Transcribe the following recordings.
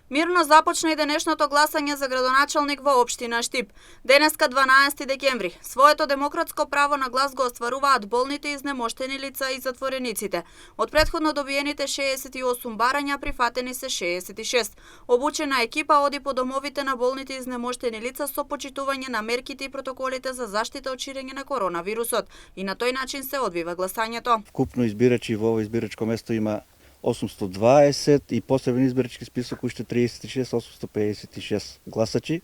Мирно започна и денешното гласање за градоначалник во општина Штип. Денеска 12 декември. Своето демократско право на глас го остваруваат болните, изнемоштени лица и затворениците. Од претходно добиените 68 барања прифатени се 66. Обучена екипа оди по домовите на болните и изнемоштени лица со почитување на мерките и протоколите за заштита од ширење на коронавирусот. И на тој начин се одвива гласањето. Купно избирачи во ово избирачко место има 820 и посебен избирачки список уште 36 гласачи.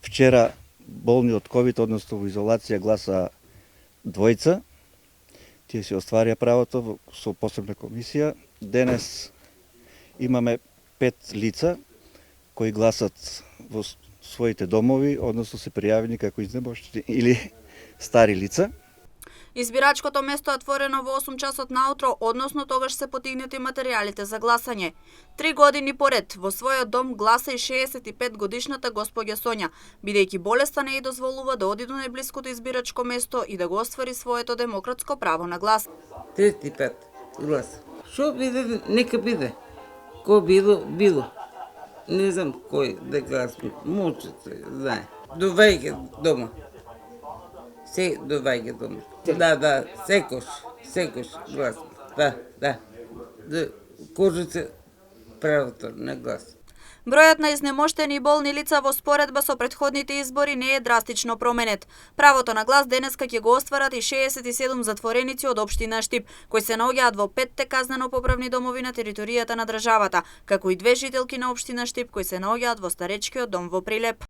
Вчера болни од ковид, односно во изолација, гласа двојца. Тие си остварија правото со посебна комисија. Денес имаме 5 лица кои гласат во своите домови, односно се пријавени како изнемоштени или стари лица. Избирачкото место е отворено во 8 часот наутро, односно тогаш се потигнати материјалите за гласање. 3 години поред во својот дом гласа и 65 годишната госпоѓа Сонја, бидејќи болеста не ја дозволува да оди до најблиското избирачко место и да го оствари своето демократско право на глас. 35 гласа. Шо биде, нека биде. Кој било. Не знам кој да гласам. Мучите, знае. Доваѓа дома. Се доваѓа дома. Да, секош глас. Да. Кожице правото на глас. Бројот на изнемоштени и болни лица во споредба со претходните избори не е драстично променет. Правото на глас денеска ќе го остварат и 67 затвореници од општина Штип, кои се наоѓаат во 5 казнено-поправни домови на територијата на државата, како и 2 жителки на општина Штип кои се наоѓаат во старечкиот дом во Прилеп.